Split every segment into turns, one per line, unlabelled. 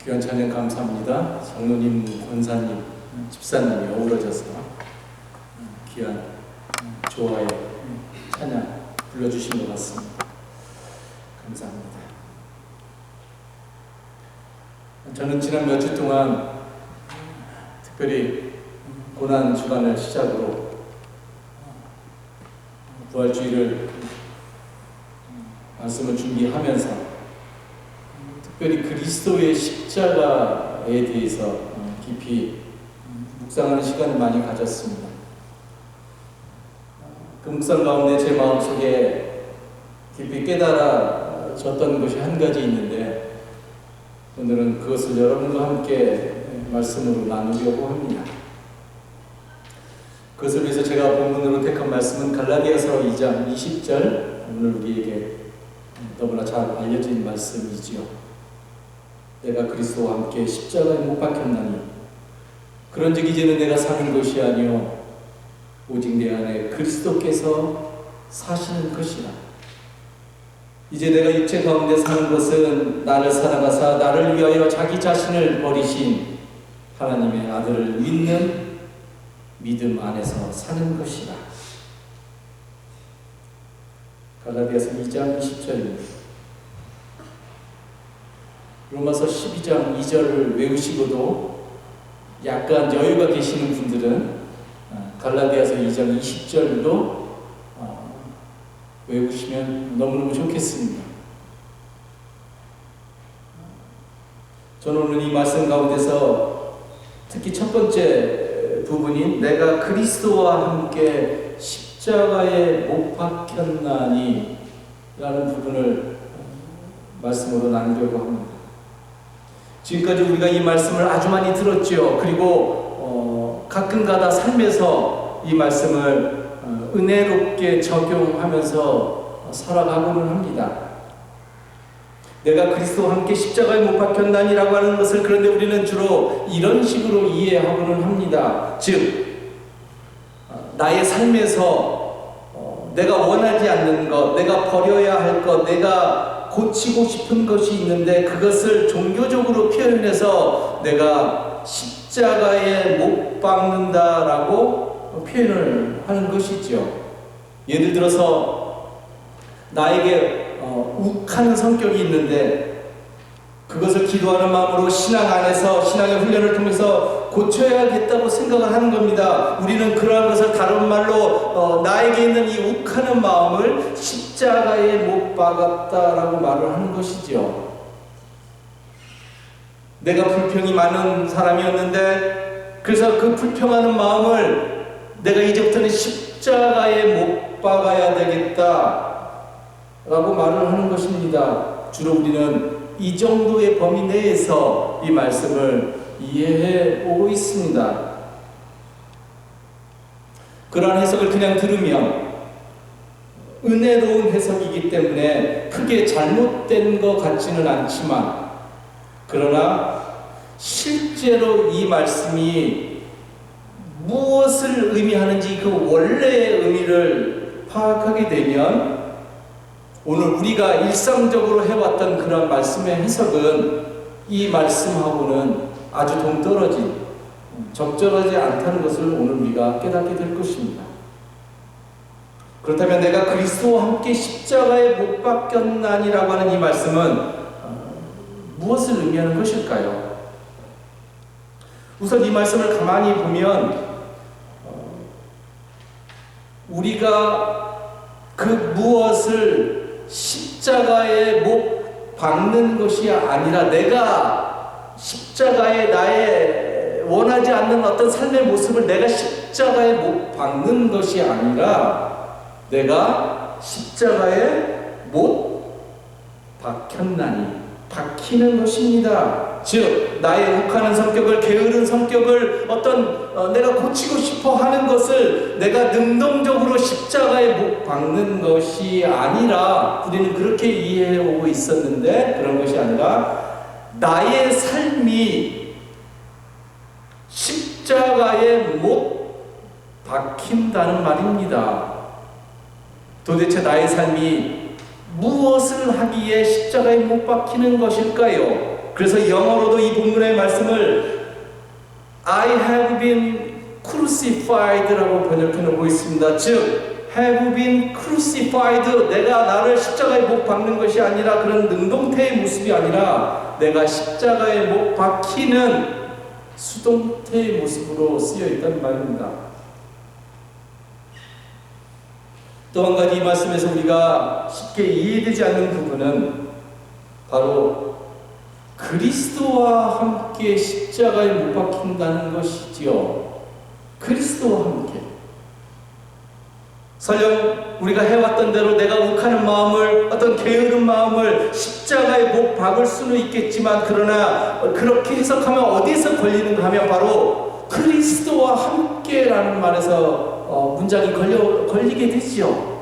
귀한 찬양 감사합니다. 장로님, 권사님, 집사님이 어우러져서 귀한 조화의 찬양 불러주신 것 같습니다. 감사합니다. 저는 지난 몇 주 동안 특별히 고난 주간을 시작으로 부활주의를 말씀을 준비하면서 특별히 그리스도의 십자가에 대해서 깊이 묵상하는 시간을 많이 가졌습니다. 그 묵상 가운데 제 마음속에 깊이 깨달아졌던 것이 한 가지 있는데 오늘은 그것을 여러분과 함께 말씀으로 나누려고 합니다. 그것을 위해서 제가 본문으로 택한 말씀은 갈라디아서 2장 20절, 오늘 우리에게 너무나 잘 알려진 말씀이지요. 내가 그리스도와 함께 십자가에 못 박혔나니 그런즉 이제는 내가 사는 것이 아니요 오직 내 안에 그리스도께서 사시는 것이라. 이제 내가 육체 가운데 사는 것은 나를 사랑하사 나를 위하여 자기 자신을 버리신 하나님의 아들을 믿는 믿음 안에서 사는 것이라. 갈라디아서 2장 20절입니다. 로마서 12장 2절을 외우시고도 약간 여유가 계시는 분들은 갈라디아서 2장 20절도 외우시면 너무너무 좋겠습니다. 저는 오늘 이 말씀 가운데서 특히 첫 번째 부분인 내가 그리스도와 함께 십자가에 못 박혔나니 라는 부분을 말씀으로 나누려고 합니다. 지금까지 우리가 이 말씀을 아주 많이 들었죠. 그리고 가끔가다 삶에서 이 말씀을 은혜롭게 적용하면서 살아가고는 합니다. 내가 그리스도와 함께 십자가에 못 박혔나니라고 하는 것을 그런데 우리는 주로 이런 식으로 이해하고는 합니다. 즉 나의 삶에서 내가 원하지 않는 것, 내가 버려야 할 것, 내가 고치고 싶은 것이 있는데 그것을 종교적으로 표현해서 내가 십자가에 못 박는다라고 표현을 하는 것이죠. 예를 들어서 나에게 욱하는 성격이 있는데 그것을 기도하는 마음으로 신앙 안에서 신앙의 훈련을 통해서 고쳐야겠다고 생각을 하는 겁니다. 우리는 그러한 것을 다른 말로 나에게 있는 이 욱하는 마음을 십자가에 못 박았다라고 말을 하는 것이죠. 내가 불평이 많은 사람이었는데 그래서 그 불평하는 마음을 내가 이제부터는 십자가에 못 박아야 되겠다라고 말을 하는 것입니다. 주로 우리는 이 정도의 범위 내에서 이 말씀을 이해해 오고 있습니다. 그러한 해석을 그냥 들으면 은혜로운 해석이기 때문에 크게 잘못된 것 같지는 않지만 그러나 실제로 이 말씀이 무엇을 의미하는지 그 원래의 의미를 파악하게 되면 오늘 우리가 일상적으로 해왔던 그런 말씀의 해석은 이 말씀하고는 아주 동떨어진 적절하지 않다는 것을 오늘 우리가 깨닫게 될 것입니다. 그렇다면 내가 그리스도와 함께 십자가에 못 박혔나니라고 하는 이 말씀은 무엇을 의미하는 것일까요? 우선 이 말씀을 가만히 보면 우리가 그 무엇을 십자가에 못 박는 것이 아니라 내가 십자가에 나의 원하지 않는 어떤 삶의 모습을 내가 십자가에 못 박는 것이 아니라 내가 십자가에 못 박혔나니 박히는 것입니다. 즉 나의 욱하는 성격을 게으른 성격을 어떤 내가 고치고 싶어 하는 것을 내가 능동적으로 십자가에 못 박는 것이 아니라 우리는 그렇게 이해해 오고 있었는데 그런 것이 아니라 나의 삶이 십자가에 못 박힌다는 말입니다. 도대체 나의 삶이 무엇을 하기에 십자가에 못 박히는 것일까요? 그래서 영어로도 이 본문의 말씀을 I have been crucified라고 번역해 놓고 있습니다. 즉 have been crucified, 내가 나를 십자가에 못 박는 것이 아니라 그런 능동태의 모습이 아니라 내가 십자가에 못 박히는 수동태의 모습으로 쓰여 있다는 말입니다. 또 한 가지 이 말씀에서 우리가 쉽게 이해되지 않는 부분은 바로 그리스도와 함께 십자가에 못 박힌다는 것이지요. 그리스도와 함께. 설령 우리가 해왔던 대로 내가 욱하는 마음을, 어떤 게으른 마음을 십자가에 못 박을 수는 있겠지만, 그러나 그렇게 해석하면 어디에서 걸리는가 하면 바로 그리스도와 함께라는 말에서 문장이 걸리게 되지요.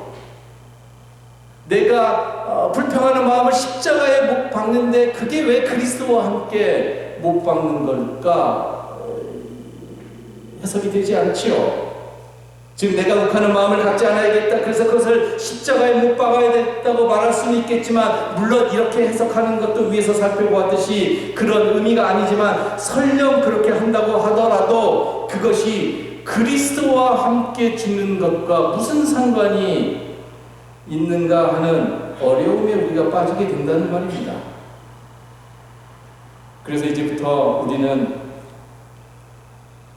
내가 불평하는 마음을 십자가에 못 박는데 그게 왜 그리스도와 함께 못 박는 걸까? 해석이 되지 않지요. 즉 내가 욱하는 마음을 갖지 않아야겠다, 그래서 그것을 십자가에 못 박아야 됐다고 말할 수는 있겠지만, 물론 이렇게 해석하는 것도 위에서 살펴보았듯이 그런 의미가 아니지만, 설령 그렇게 한다고 하더라도 그것이 그리스도와 함께 죽는 것과 무슨 상관이 있는가 하는 어려움에 우리가 빠지게 된다는 말입니다. 그래서 이제부터 우리는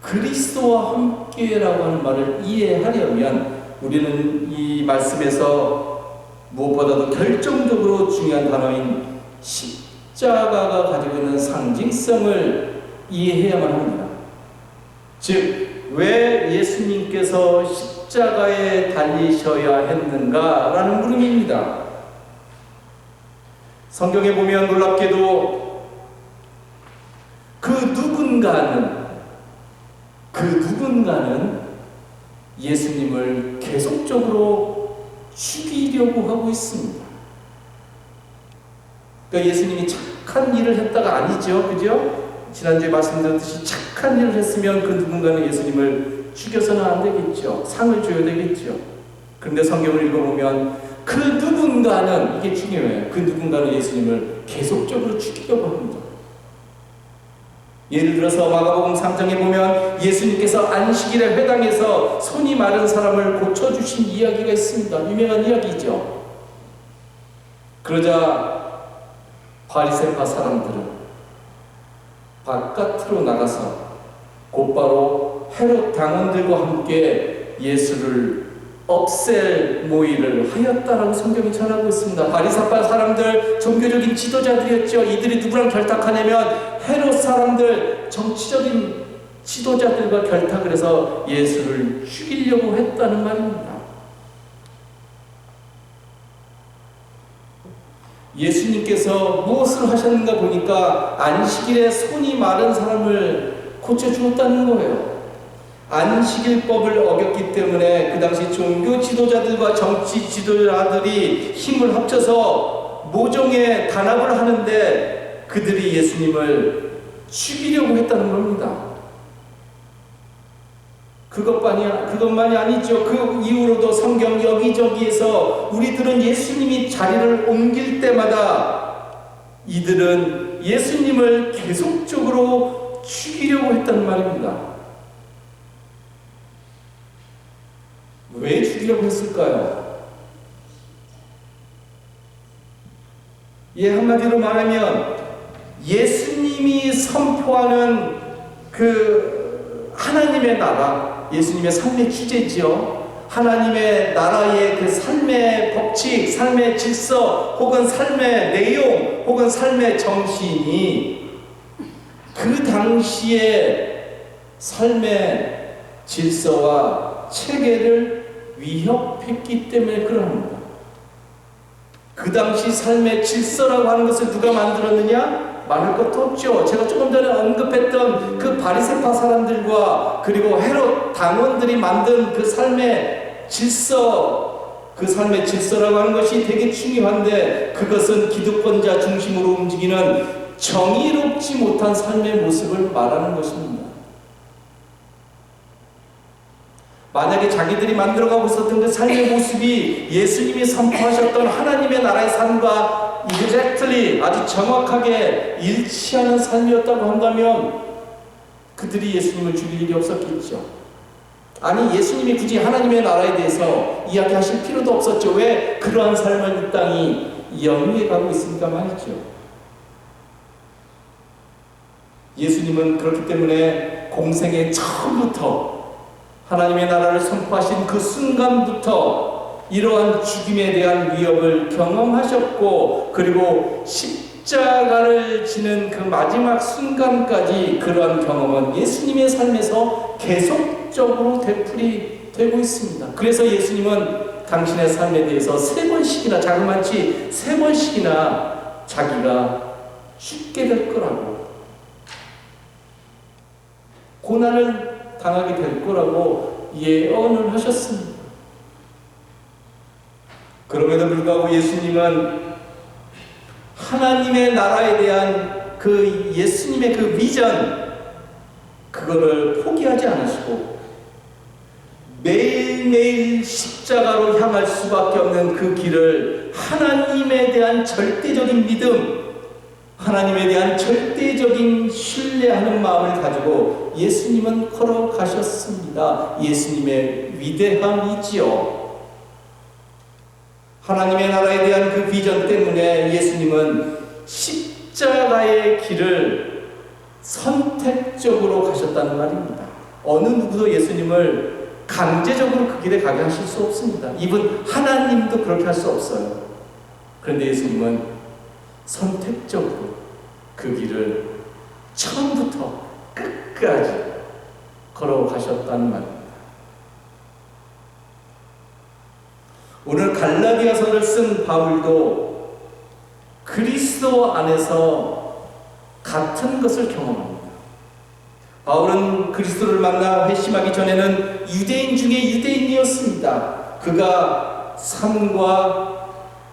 그리스도와 함께라고 하는 말을 이해하려면 우리는 이 말씀에서 무엇보다도 결정적으로 중요한 단어인 십자가가 가지고 있는 상징성을 이해해야만 합니다. 즉 왜 예수님께서 십자가에 달리셔야 했는가라는 물음입니다. 성경에 보면 놀랍게도 그 누군가는 예수님을 계속적으로 죽이려고 하고 있습니다. 그러니까 예수님이 착한 일을 했다가 아니죠. 그죠? 지난주에 말씀드렸듯이 착한 일을 했으면 그 누군가는 예수님을 죽여서는 안 되겠죠. 상을 줘야 되겠죠. 그런데 성경을 읽어보면 그 누군가는, 이게 중요해요. 그 누군가는 예수님을 계속적으로 죽이려고 합니다. 예를 들어서 마가복음 3장에 보면 예수님께서 안식일에 회당에서 손이 마른 사람을 고쳐주신 이야기가 있습니다. 유명한 이야기죠. 그러자 바리새파 사람들은 바깥으로 나가서 곧바로 헤롯 당원들과 함께 예수를 없앨 모의를 하였다라고 성경이 전하고 있습니다. 바리새파 사람들 종교적인 지도자들이었죠. 이들이 누구랑 결탁하냐면 헤롯 사람들, 정치적인 지도자들과 결탁을 해서 예수를 죽이려고 했다는 말입니다. 예수님께서 무엇을 하셨는가 보니까 안식일에 손이 마른 사람을 고쳐주었다는 거예요. 안식일법을 어겼기 때문에 그 당시 종교 지도자들과 정치 지도자들이 힘을 합쳐서 모종의 단합을 하는데 그들이 예수님을 죽이려고 했다는 겁니다. 그것만이 아니죠. 그 이후로도 성경 여기저기에서 우리들은 예수님이 자리를 옮길 때마다 이들은 예수님을 계속적으로 죽이려고 했다는 말입니다. 왜 죽이려고 했을까요? 한마디로 말하면 예수님이 선포하는 그 하나님의 나라, 예수님의 삶의 주제지요. 하나님의 나라의 그 삶의 법칙, 삶의 질서, 혹은 삶의 내용, 혹은 삶의 정신이 그 당시의 삶의 질서와 체계를 위협했기 때문에 그럽니다. 그 당시 삶의 질서라고 하는 것을 누가 만들었느냐? 말할 것도 없죠. 제가 조금 전에 언급했던 그 바리새파 사람들과 그리고 헤롯 당원들이 만든 그 삶의 질서, 그 삶의 질서라고 하는 것이 되게 중요한데, 그것은 기득권자 중심으로 움직이는 정의롭지 못한 삶의 모습을 말하는 것입니다. 만약에 자기들이 만들어가고 있었던 그 삶의 모습이 예수님이 선포하셨던 하나님의 나라의 삶과 exactly 아주 정확하게 일치하는 삶이었다고 한다면 그들이 예수님을 죽일 일이 없었겠죠. 아니, 예수님이 굳이 하나님의 나라에 대해서 이야기하실 필요도 없었죠. 왜? 그러한 삶을 이 땅이 영위해 가고 있으니까 말이죠. 예수님은 그렇기 때문에 공생의 처음부터 하나님의 나라를 선포하신 그 순간부터 이러한 죽임에 대한 위협을 경험하셨고, 그리고 십자가를 지는 그 마지막 순간까지 그러한 경험은 예수님의 삶에서 계속적으로 되풀이 되고 있습니다. 그래서 예수님은 당신의 삶에 대해서 3번씩이나, 자그마치 3번씩이나 자기가 죽게 될 거라고, 고난을 당하게 될 거라고 예언을 하셨습니다. 그럼에도 불구하고 예수님은 하나님의 나라에 대한 그 예수님의 그 비전, 그거를 포기하지 않으시고 매일매일 십자가로 향할 수밖에 없는 그 길을 하나님에 대한 절대적인 믿음, 하나님에 대한 절대적인 신뢰하는 마음을 가지고 예수님은 걸어가셨습니다. 예수님의 위대함이지요. 하나님의 나라에 대한 그 비전 때문에 예수님은 십자가의 길을 선택적으로 가셨다는 말입니다. 어느 누구도 예수님을 강제적으로 그 길에 가게 하실 수 없습니다. 이분 하나님도 그렇게 할 수 없어요. 그런데 예수님은 선택적으로 그 길을 처음부터 끝까지 걸어가셨다는 말입니다. 오늘 갈라디아서를 쓴 바울도 그리스도 안에서 같은 것을 경험합니다. 바울은 그리스도를 만나 회심하기 전에는 유대인 중에 유대인이었습니다. 그가 삶과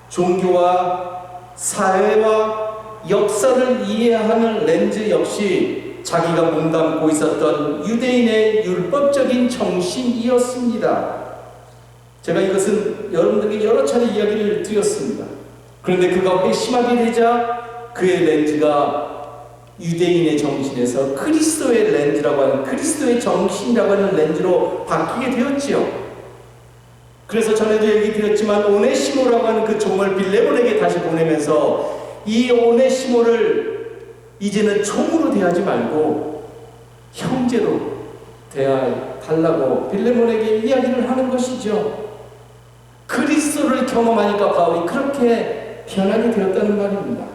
종교와 사회와 역사를 이해하는 렌즈 역시 자기가 몸담고 있었던 유대인의 율법적인 정신이었습니다. 제가 이것은 여러분들에게 여러 차례 이야기를 드렸습니다. 그런데 그가 회심하게 되자 그의 렌즈가 유대인의 정신에서 그리스도의 렌즈라고 하는, 그리스도의 정신이라고 하는 렌즈로 바뀌게 되었지요. 그래서 전에도 얘기 드렸지만 오네시모라고 하는 그 종을 빌레몬에게 다시 보내면서 이 오네시모를 이제는 총으로 대하지 말고 형제로 대해달라고 빌레몬에게 이야기를 하는 것이죠. 그리스도를 경험하니까 바울이 그렇게 변하게 되었다는 말입니다.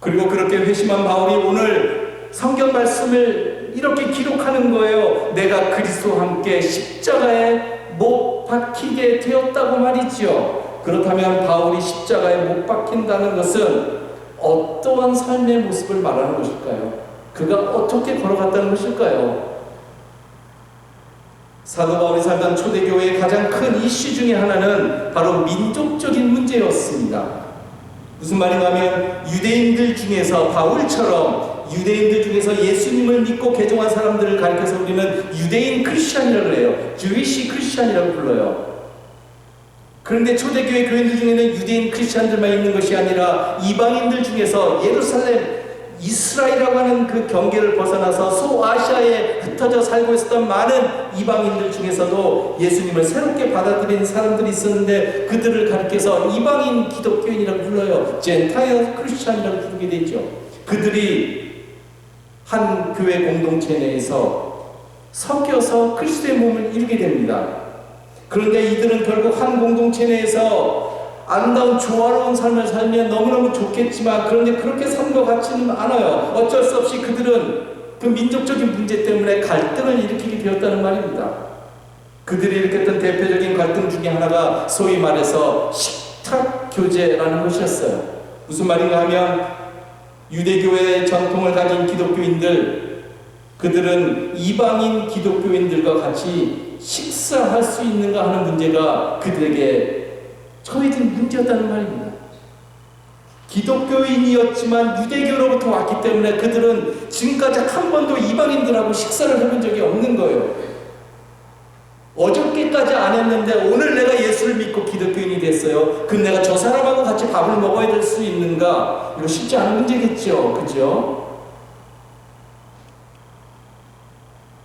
그리고 그렇게 회심한 바울이 오늘 성경 말씀을 이렇게 기록하는 거예요. 내가 그리스도와 함께 십자가에 못 박히게 되었다고 말이지요. 그렇다면 바울이 십자가에 못 박힌다는 것은 어떠한 삶의 모습을 말하는 것일까요? 그가 어떻게 걸어갔다는 것일까요? 사도 바울이 살던 초대교회의 가장 큰 이슈 중에 하나는 바로 민족적인 문제였습니다. 무슨 말인가 하면 유대인들 중에서 바울처럼 유대인들 중에서 예수님을 믿고 개종한 사람들을 가리켜서 우리는 유대인 크리스찬이라고 해요. 주위시 크리스찬이라고 불러요. 그런데 초대교회 교인들 중에는 유대인 크리스찬들만 있는 것이 아니라 이방인들 중에서 예루살렘, 이스라엘이라고 하는 그 경계를 벗어나서 소아시아에 흩어져 살고 있었던 많은 이방인들 중에서도 예수님을 새롭게 받아들인 사람들이 있었는데 그들을 가리켜서 이방인 기독교인이라고 불러요. 젠타일 크리스찬이라고 부르게 되죠. 그들이 한 교회 공동체 내에서 섞여서 그리스도의 몸을 이루게 됩니다. 그런데 이들은 결국 한 공동체 내에서 아름다운 조화로운 삶을 살면 너무너무 좋겠지만 그런데 그렇게 산 것 같지는 않아요. 어쩔 수 없이 그들은 그 민족적인 문제 때문에 갈등을 일으키게 되었다는 말입니다. 그들이 일으켰던 대표적인 갈등 중에 하나가 소위 말해서 식탁 교제라는 것이었어요. 무슨 말인가 하면 유대교회의 전통을 가진 기독교인들, 그들은 이방인 기독교인들과 같이 식사할 수 있는가 하는 문제가 그들에게 처해진 문제였다는 말입니다. 기독교인이었지만 유대교로부터 왔기 때문에 그들은 지금까지 한 번도 이방인들하고 식사를 해본 적이 없는 거예요. 어저께까지 안 했는데 오늘 내가 예수를 믿고 기독교인이 됐어요. 그럼 내가 저 사람하고 같이 밥을 먹어야 될 수 있는가? 이거 쉽지 않은 문제겠죠. 그죠?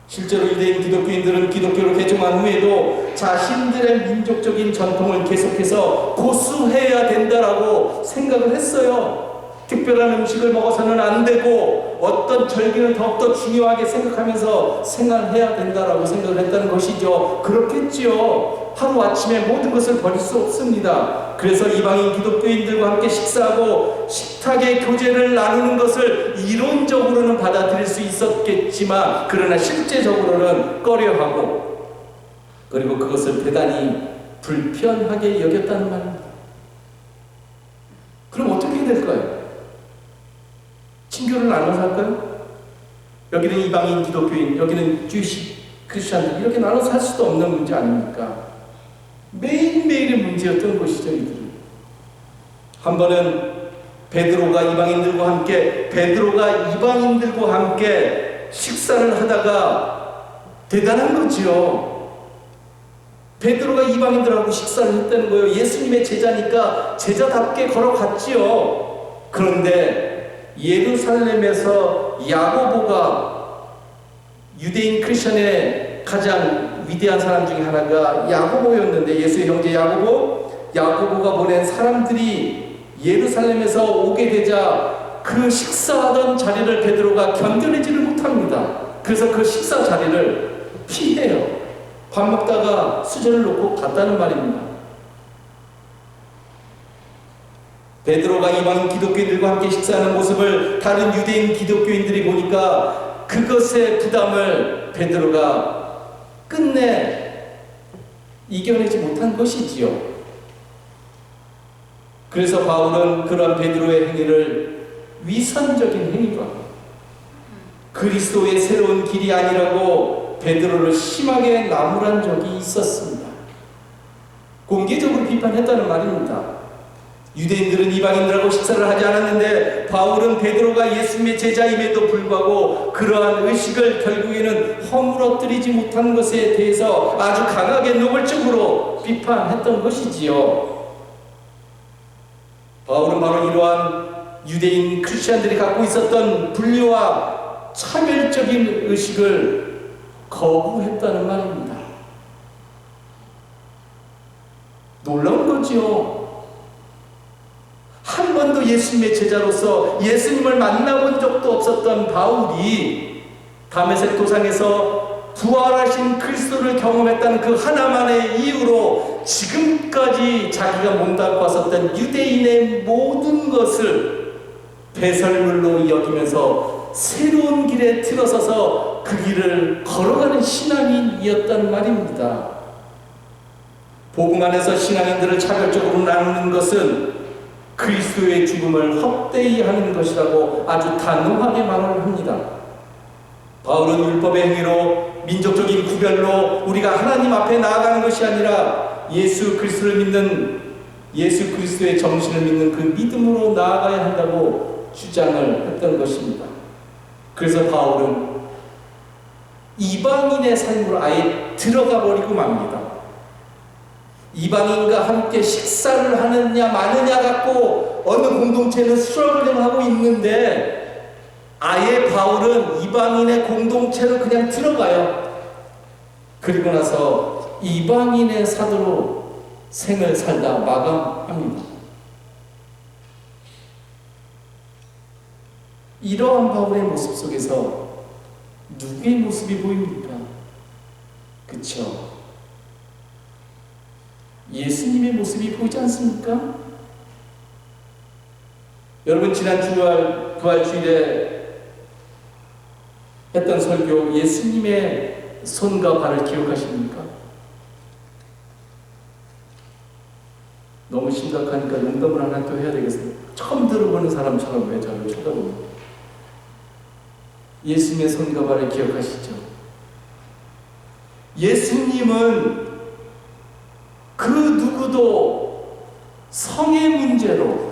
실제로 유대인 기독교인들은 기독교를 개종한 후에도 자신들의 민족적인 전통을 계속해서 고수해야 된다라고 생각을 했어요. 특별한 음식을 먹어서는 안 되고 어떤 절기는 더욱더 중요하게 생각하면서 생활해야 된다라고 생각을 했다는 것이죠. 그렇겠지요. 하루아침에 모든 것을 버릴 수 없습니다. 그래서 이방인 기독교인들과 함께 식사하고 식탁의 교제를 나누는 것을 이론적으로는 받아들일 수 있었겠지만 그러나 실제적으로는 꺼려하고 그리고 그것을 대단히 불편하게 여겼다는 말입니다. 그럼 어떻게 해야 될까요? 친교를 나눠서 할까요? 여기는 이방인 기독교인, 여기는 주이시 크리스천들 이렇게 나눠서 할 수도 없는 문제 아닙니까? 매일매일의 문제였던 것이죠. 이들은 한 번은 베드로가 이방인들과 함께 식사를 하다가 대단한 거지요. 베드로가 이방인들하고 식사를 했다는 거예요. 예수님의 제자니까 제자답게 걸어갔지요. 그런데 예루살렘에서 야고보가 유대인 크리스천의 가장 위대한 사람 중에 하나가 야고보였는데 예수의 형제 야고보가 보낸 사람들이 예루살렘에서 오게 되자 그 식사하던 자리를 베드로가 견뎌내지를 못합니다. 그래서 그 식사 자리를 피해요. 밥 먹다가 수저를 놓고 갔다는 말입니다. 베드로가 이방인 기독교인들과 함께 식사하는 모습을 다른 유대인 기독교인들이 보니까 그것의 부담을 베드로가 끝내 이겨내지 못한 것이지요. 그래서 바울은 그러한 베드로의 행위를 위선적인 행위로 그리스도의 새로운 길이 아니라고 베드로를 심하게 나무란 적이 있었습니다. 공개적으로 비판했다는 말입니다. 유대인들은 이방인들하고 식사를 하지 않았는데 바울은 베드로가 예수님의 제자임에도 불구하고 그러한 의식을 결국에는 허물어뜨리지 못한 것에 대해서 아주 강하게 노골적으로 비판했던 것이지요. 바울은 바로 이러한 유대인 크리스천들이 갖고 있었던 분리와 차별적인 의식을 거부했다는 말입니다. 놀라운 거지요. 한 번도 예수님의 제자로서 예수님을 만나본 적도 없었던 바울이 다메섹 도상에서 부활하신 그리스도를 경험했다는 그 하나만의 이유로 지금까지 자기가 몸담고 왔었던 유대인의 모든 것을 배설물로 여기면서 새로운 길에 들어서서 그 길을 걸어가는 신앙인이었단 말입니다. 복음 안에서 신앙인들을 차별적으로 나누는 것은 그리스도의 죽음을 헛되이 하는 것이라고 아주 단호하게 말을 합니다. 바울은 율법의 행위로 민족적인 구별로 우리가 하나님 앞에 나아가는 것이 아니라 예수 그리스도를 믿는 예수 그리스도의 정신을 믿는 그 믿음으로 나아가야 한다고 주장을 했던 것입니다. 그래서 바울은 이방인의 삶으로 아예 들어가 버리고 맙니다. 이방인과 함께 식사를 하느냐 마느냐 갖고 어느 공동체는 스트러글을 하고 있는데 아예 바울은 이방인의 공동체로 그냥 들어가요. 그리고 나서 이방인의 사도로 생을 살다 마감합니다. 이러한 바울의 모습 속에서 누구의 모습이 보입니까? 그쵸? 예수님의 모습이 보이지 않습니까? 여러분 지난 부활주일에 했던 설교 예수님의 손과 발을 기억하십니까? 너무 심각하니까 농담을 하나 또 해야 되겠어요. 처음 들어보는 사람처럼 왜 저를 쳐다봅니까? 예수님의 손과 발을 기억하시죠? 예수님은 그 누구도 성의 문제로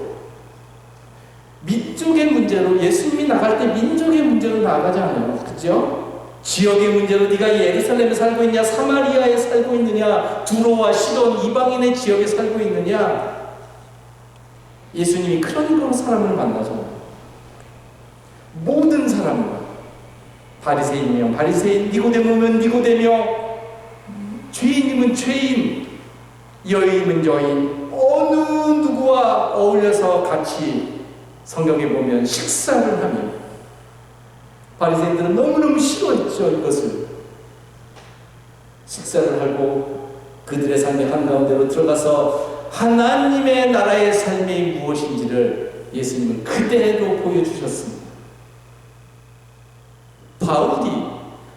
민족의 문제로 예수님이 나갈 때 민족의 문제로 나아가지 않아요. 그죠? 지역의 문제로 네가 예루살렘에 살고 있냐, 사마리아에 살고 있느냐, 두로와 시돈 이방인의 지역에 살고 있느냐. 예수님이 그런 거로 사람을 만나죠. 모든 사람과, 바리새인이면 바리새인, 니고데모면 니고데모, 죄인이면 죄인, 여인이면 여인, 어느 누구와 어울려서 같이 성경에 보면 식사를 하며, 바리새인들은 너무너무 싫어했죠. 이것을 식사를 하고 그들의 삶의 한가운데로 들어가서 하나님의 나라의 삶이 무엇인지를 예수님은 그대로 보여주셨습니다. 바울이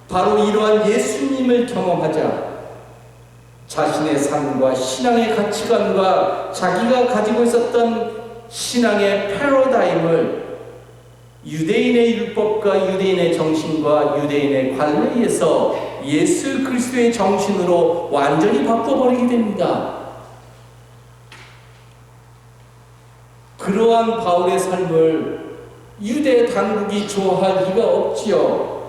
바로 이러한 예수님을 경험하자 자신의 삶과 신앙의 가치관과 자기가 가지고 있었던 신앙의 패러다임을 유대인의 율법과 유대인의 정신과 유대인의 관례에서 예수 그리스도의 정신으로 완전히 바꿔버리게 됩니다. 그러한 바울의 삶을 유대 당국이 좋아할 리가 없지요.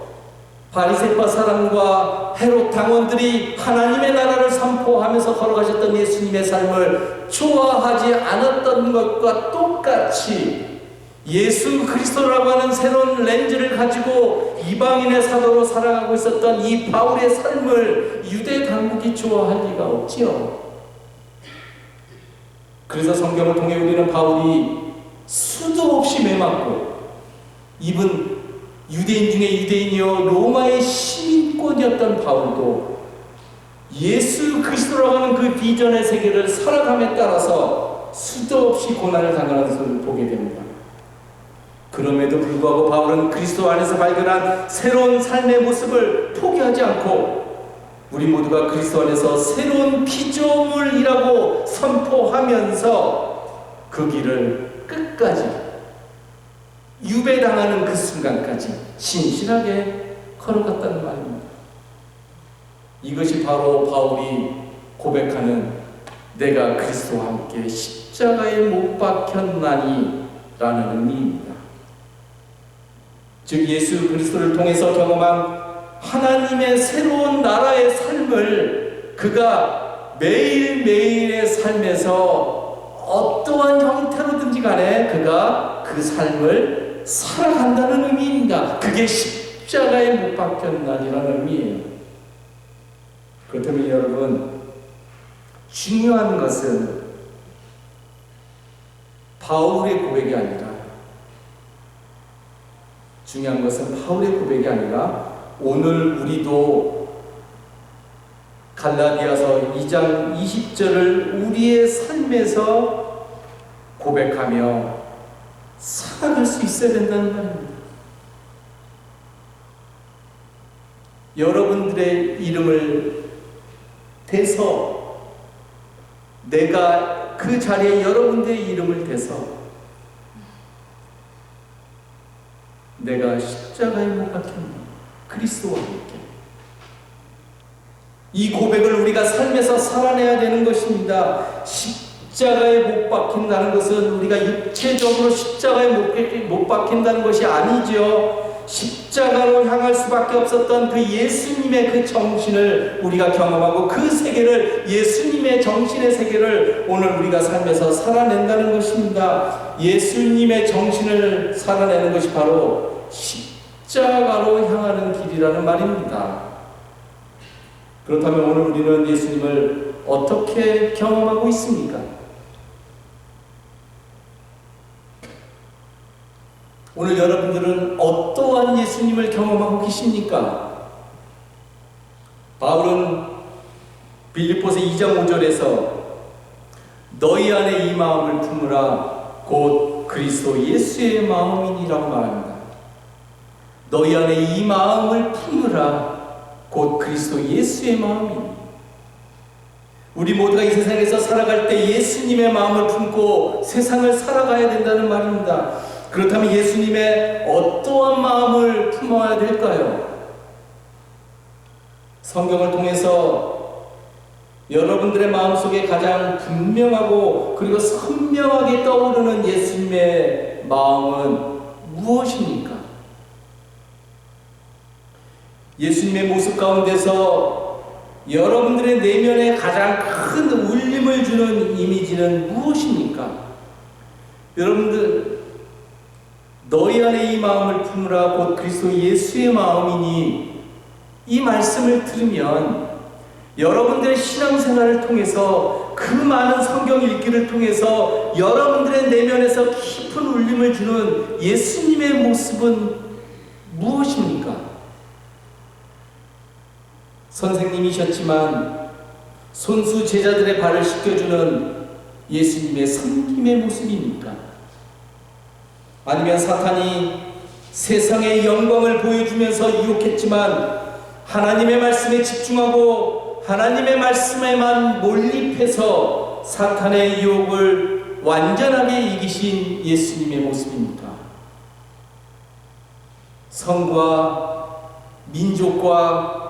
바리새파 사람과 헤롯 당원들이 하나님의 나라를 선포하면서 걸어가셨던 예수님의 삶을 좋아하지 않았던 것과 똑같이 예수 그리스도라고 하는 새로운 렌즈를 가지고 이방인의 사도로 살아가고 있었던 이 바울의 삶을 유대 당국이 좋아할 리가 없지요. 그래서 성경을 통해 우리는 바울이 수도 없이 매맞고, 이분 유대인 중에 유대인이요 로마의 시민권이었던 바울도 예수 그리스도라고 하는 그 비전의 세계를 살아감에 따라서 수도 없이 고난을 당하는 것을 보게 됩니다. 그럼에도 불구하고 바울은 그리스도 안에서 발견한 새로운 삶의 모습을 포기하지 않고 우리 모두가 그리스도 안에서 새로운 피조물이라고 선포하면서 그 길을 끝까지 유배당하는 그 순간까지 신실하게 걸어갔다는 말입니다. 이것이 바로 바울이 고백하는 내가 그리스도와 함께 십자가에 못 박혔나니 라는 의미입니다. 즉 예수 그리스도를 통해서 경험한 하나님의 새로운 나라의 삶을 그가 매일매일의 삶에서 어떠한 형태로든지 간에 그가 그 삶을 살아간다는 의미입니다. 그게 십자가에 못 박혔나니라는 의미예요. 그렇다면 여러분, 중요한 것은 바울의 고백이 아니라 오늘 우리도 갈라디아서 2장 20절을 우리의 삶에서 고백하며 살아갈 수 있어야 된다는 말입니다. 여러분들의 이름을 대서, 내가 그 자리에 여러분들의 이름을 대서 내가 십자가에 못 박혔나 그리스도와 함께, 이 고백을 우리가 삶에서 살아내야 되는 것입니다. 십자가에 못 박힌다는 것은 우리가 육체적으로 십자가에 못 박힌다는 것이 아니죠. 십자가로 향할 수밖에 없었던 그 예수님의 그 정신을 우리가 경험하고 그 세계를, 예수님의 정신의 세계를 오늘 우리가 삶에서 살아낸다는 것입니다. 예수님의 정신을 살아내는 것이 바로 십자가로 향하는 길이라는 말입니다. 그렇다면 오늘 우리는 예수님을 어떻게 경험하고 있습니까? 오늘 여러분들은 어떠한 예수님을 경험하고 계십니까? 바울은 빌립보서 2장 5절에서 너희 안에 이 마음을 품으라 곧 그리스도 예수의 마음이니라고 말합니다. 너희 안에 이 마음을 품으라 곧 그리스도 예수의 마음이니. 우리 모두가 이 세상에서 살아갈 때 예수님의 마음을 품고 세상을 살아가야 된다는 말입니다. 그렇다면 예수님의 어떠한 마음을 품어야 될까요? 성경을 통해서 여러분들의 마음속에 가장 분명하고 그리고 선명하게 떠오르는 예수님의 마음은 무엇입니까? 예수님의 모습 가운데서 여러분들의 내면에 가장 큰 울림을 주는 이미지는 무엇입니까? 여러분들, 너희 안에 이 마음을 품으라 곧 그리스도 예수의 마음이니, 이 말씀을 들으면 여러분들의 신앙생활을 통해서, 그 많은 성경 읽기를 통해서 여러분들의 내면에서 깊은 울림을 주는 예수님의 모습은 무엇입니까? 선생님이셨지만 손수 제자들의 발을 씻겨주는 예수님의 섬김의 모습입니까? 아니면 사탄이 세상의 영광을 보여주면서 유혹했지만 하나님의 말씀에 집중하고 하나님의 말씀에만 몰입해서 사탄의 유혹을 완전하게 이기신 예수님의 모습입니까? 성과 민족과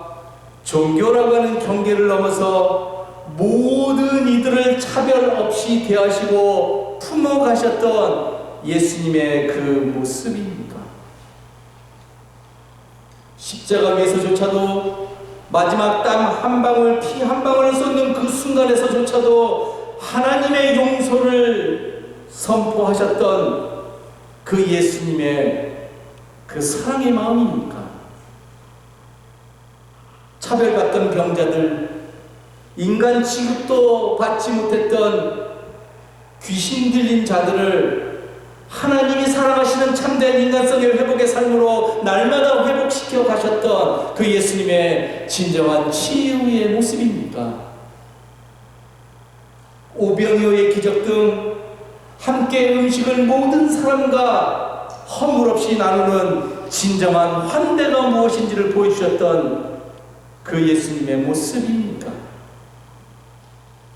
종교라고 하는 경계를 넘어서 모든 이들을 차별 없이 대하시고 품어가셨던 예수님의 그 모습입니까? 십자가 위에서조차도 마지막 땀 한 방울, 피 한 방울을 쏟는 그 순간에서조차도 하나님의 용서를 선포하셨던 그 예수님의 그 사랑의 마음입니까? 차별받던 병자들, 인간 취급도 받지 못했던 귀신 들린 자들을 하나님이 사랑하시는 참된 인간성의 회복의 삶으로 날마다 회복시켜 가셨던 그 예수님의 진정한 치유의 모습입니까? 오병이어의 기적 등 함께 음식을 모든 사람과 허물 없이 나누는 진정한 환대가 무엇인지를 보여주셨던 그 예수님의 모습입니까?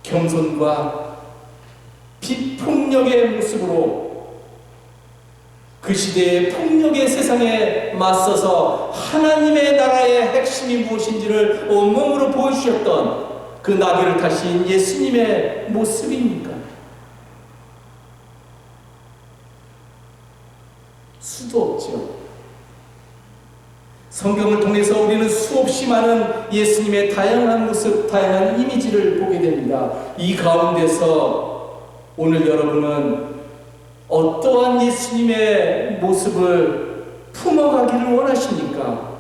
겸손과 비폭력의 모습으로 그 시대의 폭력의 세상에 맞서서 하나님의 나라의 핵심이 무엇인지를 온몸으로 보여주셨던 그 나귀를 타신 예수님의 모습입니까? 수도 없죠. 성경을 통해서 우리는 수없이 많은 예수님의 다양한 모습, 다양한 이미지를 보게 됩니다. 이 가운데서 오늘 여러분은 어떠한 예수님의 모습을 품어가기를 원하십니까?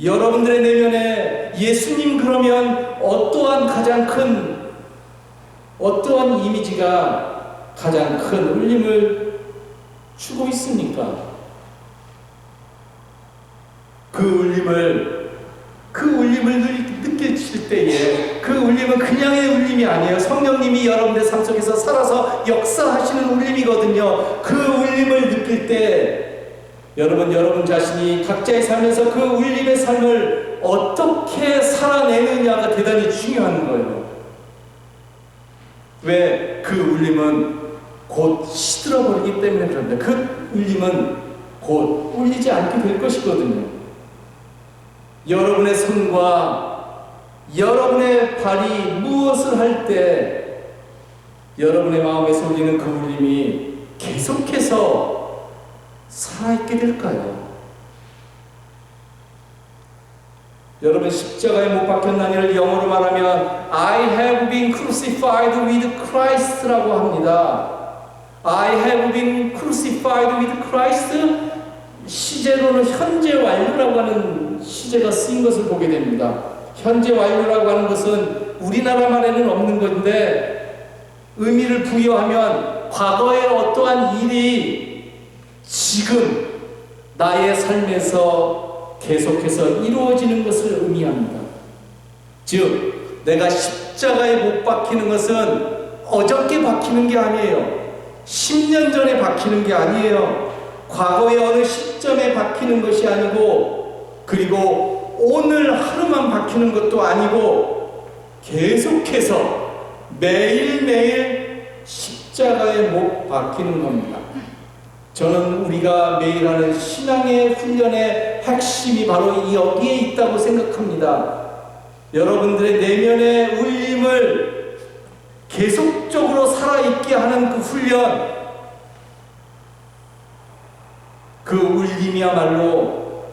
여러분들의 내면에 예수님 그러면 어떠한 이미지가 가장 큰 울림을 주고 있습니까? 그 울림을 느끼실 때에 그 울림은 그냥의 울림이 아니에요. 성령님이 여러분의 삶 속에서 살아서 역사하시는 울림이거든요. 그 울림을 느낄 때 여러분 자신이 각자의 삶에서 그 울림의 삶을 어떻게 살아내느냐가 대단히 중요한 거예요. 왜? 그 울림은 곧 시들어버리기 때문에 그럽니다. 그 울림은 곧 울리지 않게 될 것이거든요. 여러분의 손과 여러분의 발이 무엇을 할 때 여러분의 마음에서 울리는 그 울림이 계속해서 살아있게 될까요? 여러분, 십자가에 못 박혔나니를 영어로 말하면 I have been crucified with Christ라고 합니다. I have been crucified with Christ. 시제로는 현재 완료라고 하는 시제가 쓰인 것을 보게 됩니다. 현재 완료라고 하는 것은 우리나라 말에는 없는 건데 의미를 부여하면 과거의 어떠한 일이 지금 나의 삶에서 계속해서 이루어지는 것을 의미합니다. 즉, 내가 십자가에 못 박히는 것은 어저께 박히는 게 아니에요. 10년 전에 박히는 게 아니에요. 과거의 어느 시점에 박히는 것이 아니고, 그리고 오늘 하루만 박히는 것도 아니고, 계속해서 매일매일 십자가에 못 박히는 겁니다. 저는 우리가 매일 하는 신앙의 훈련의 핵심이 바로 여기에 있다고 생각합니다. 여러분들의 내면의 울림을 계속적으로 살아있게 하는 그 훈련, 그 울림이야말로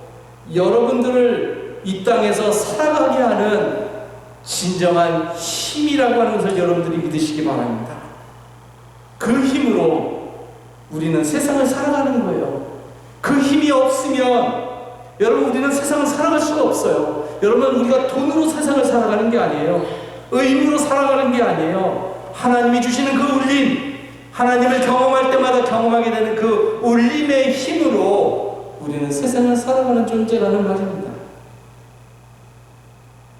여러분들을 이 땅에서 살아가게 하는 진정한 힘이라고 하는 것을 여러분들이 믿으시기 바랍니다. 그 힘으로 우리는 세상을 살아가는 거예요. 그 힘이 없으면 여러분 우리는 세상을 살아갈 수가 없어요. 여러분 우리가 돈으로 세상을 살아가는 게 아니에요. 의무로 살아가는 게 아니에요. 하나님이 주시는 그 울림, 하나님을 경험할 때마다 경험하게 되는 그 울림의 힘으로 우리는 세상을 살아가는 존재라는 말입니다.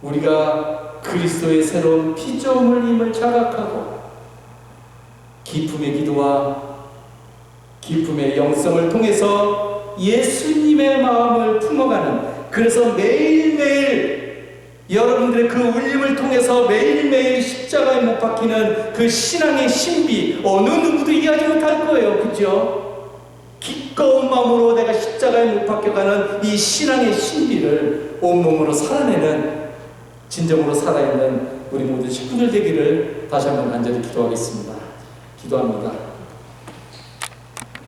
우리가 그리스도의 새로운 피조물임을 자각하고 기쁨의 기도와 기쁨의 영성을 통해서 예수님의 마음을 품어가는, 그래서 매일매일 여러분들의 그 울림을 통해서 매일매일 십자가에 못 박히는 그 신앙의 신비, 어느 누구도 이해하지 못할 거예요. 그죠? 기꺼운 마음으로 내가 십자가에 못 박혀가는 이 신앙의 신비를 온몸으로 살아내는, 진정으로 살아있는 우리 모두 식구들 되기를 다시 한번 간절히 기도하겠습니다. 기도합니다.